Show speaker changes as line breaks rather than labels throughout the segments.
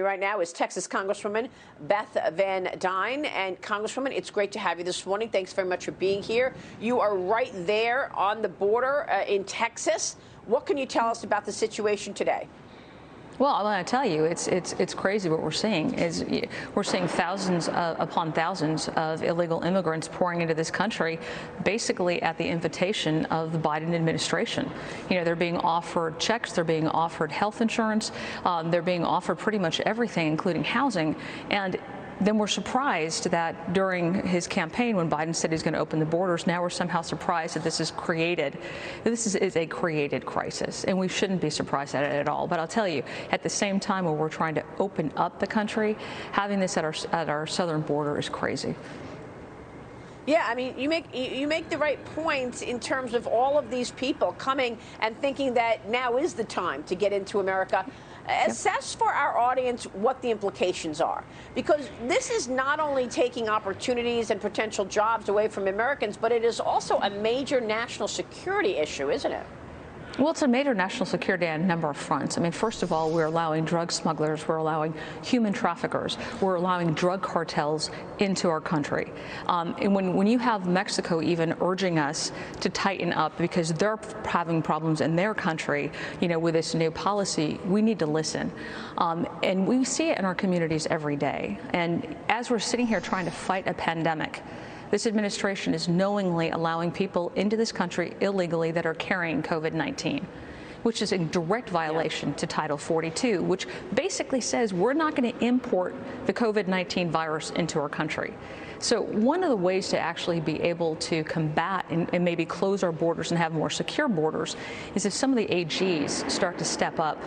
Right now is Texas Congresswoman Beth Van Duyne. And Congresswoman, it's great to have you this morning. Thanks very much for being here. You are right there on the border in Texas. What can you tell us about the situation today?
Well, I want to tell you, it's crazy what we're seeing. We're seeing thousands upon thousands of illegal immigrants pouring into this country, basically at the invitation of the Biden administration. You know, they're being offered checks, they're being offered health insurance, they're being offered pretty much everything, including housing. And then we're surprised that during his campaign, when Biden said he's going to open the borders, now we're somehow surprised that this is a created crisis, and we shouldn't be surprised at it at all. But I'll tell you, at the same time, when we're trying to open up the country, having this at our southern border is crazy.
Yeah, I mean, you make the right points in terms of all of these people coming and thinking that now is the time to get into America. Assess for our audience what the implications are, because this is not only taking opportunities and potential jobs away from Americans, but it is also a major national security issue, isn't it?
Well, it's a major national security on a number of fronts. I mean, first of all, we're allowing drug smugglers, we're allowing human traffickers, we're allowing drug cartels into our country. And when you have Mexico even urging us to tighten up because they're having problems in their country, you know, with this new policy, we need to listen. And we see it in our communities every day. And as we're sitting here trying to fight a pandemic, this administration is knowingly allowing people into this country illegally that are carrying COVID-19, which is a direct violation to Title 42, which basically says we're not going to import the COVID-19 virus into our country. So one of the ways to actually be able to combat and maybe close our borders and have more secure borders is if some of the AGs start to step up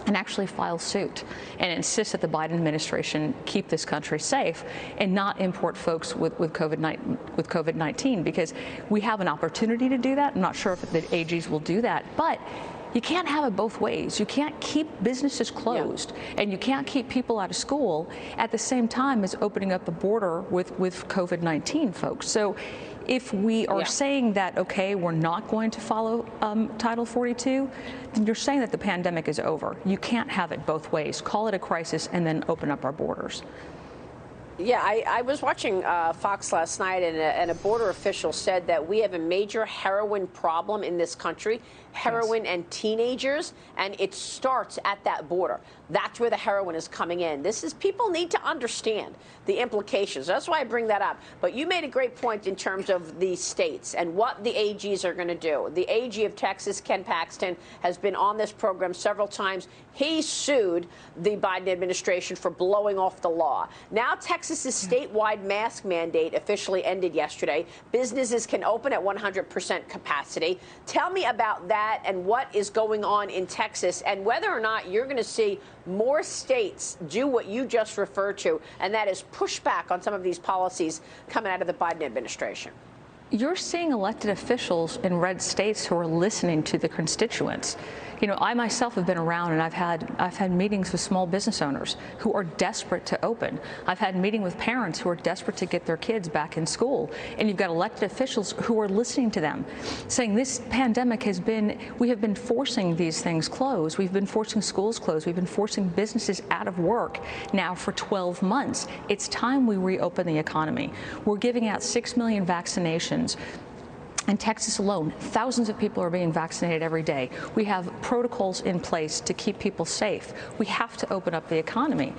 and actually file suit and insist that the Biden administration keep this country safe and not import folks with COVID-19, because we have an opportunity to do that. I'm not sure if the AGs will do that, but you can't have it both ways. You can't keep businesses closed and you can't keep people out of school at the same time as opening up the border with COVID-19 folks. So if we are saying that, okay, we're not going to follow Title 42, then you're saying that the pandemic is over. You can't have it both ways. Call it a crisis and then open up our borders.
Yeah, I was watching Fox last night, and a border official said that we have a major heroin problem in this country, heroin and teenagers, and it starts at that border. That's where the heroin is coming in. People need to understand the implications. That's why I bring that up. But you made a great point in terms of the states and what the AGs are going to do. The AG of Texas, Ken Paxton, has been on this program several times. He sued the Biden administration for blowing off the law. Now Texas's statewide mask mandate officially ended yesterday. Businesses can open at 100% capacity. Tell me about that and what is going on in Texas, and whether or not you're going to see more states do what you just referred to, and that is push back on some of these policies coming out of the Biden administration.
You're seeing elected officials in red states who are listening to the constituents. You know, I myself have been around, and I've had meetings with small business owners who are desperate to open. I've had meetings with parents who are desperate to get their kids back in school. And you've got elected officials who are listening to them, saying this pandemic we have been forcing these things closed. We've been forcing schools closed. We've been forcing businesses out of work now for 12 months. It's time we reopen the economy. We're giving out 6 million vaccinations. In Texas alone, thousands of people are being vaccinated every day. We have protocols in place to keep people safe. We have to open up the economy.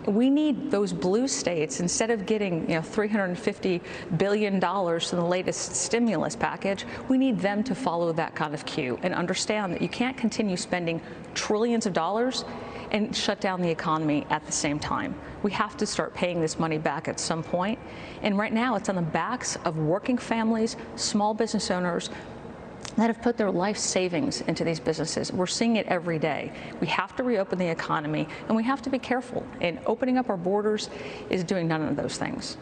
We need those blue states, instead of getting $350 billion from the latest stimulus package, we need them to follow that kind of cue and understand that you can't continue spending trillions of dollars and shut down the economy at the same time. We have to start paying this money back at some point. And right now it's on the backs of working families, small business owners that have put their life savings into these businesses. We're seeing it every day. We have to reopen the economy, and we have to be careful. And opening up our borders is doing none of those things.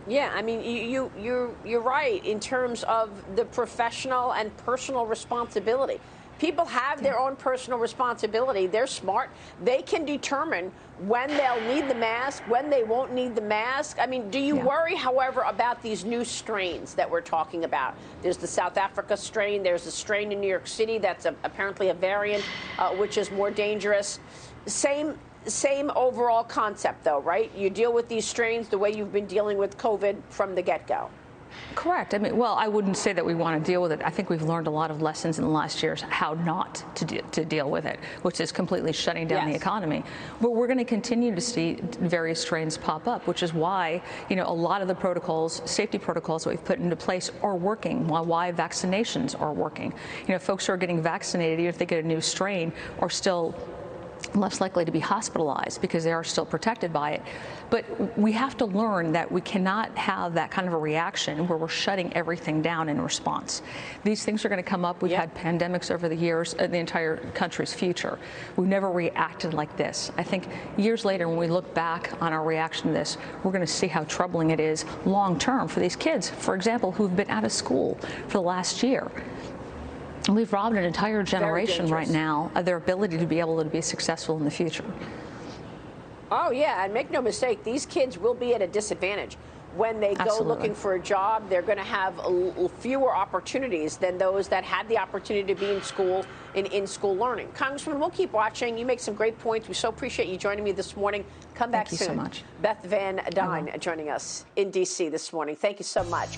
Yeah, I mean, you're right in terms of the professional and personal responsibility. People have their own personal responsibility. They're smart. They can determine when they'll need the mask, when they won't need the mask. I mean, do you worry, however, about these new strains that we're talking about? There's the South Africa strain. There's a strain in New York City that's apparently a variant, which is more dangerous. Same Same overall concept, though, right? You deal with these strains the way you've been dealing with COVID from the get-go.
Correct. I mean, well, I wouldn't say that we want to deal with it. I think we've learned a lot of lessons in the last years how not to deal with it, which is completely shutting down the economy. But we're going to continue to see various strains pop up, which is why, a lot of the protocols, safety protocols that we've put into place are working, why vaccinations are working. Folks who are getting vaccinated, even if they get a new strain, are still less likely to be hospitalized because they are still protected by it. But we have to learn that we cannot have that kind of a reaction where we're shutting everything down in response. These things are going to come up. We've had pandemics over the years, the entire country's future. We've never reacted like this. I think years later, when we look back on our reaction to this, we're going to see how troubling it is long term for these kids, for example, who've been out of school for the last year. We've robbed an entire generation right now of their ability to be able to be successful in the future.
Oh, yeah, and make no mistake, these kids will be at a disadvantage. When they go looking for a job, they're going to have fewer opportunities than those that had the opportunity to be in school, in-school learning. Congressman, we'll keep watching. You make some great points. We so appreciate you joining me this morning. Come back soon.
Thank you so much.
Beth Van Duyne joining us in D.C. this morning. Thank you so much.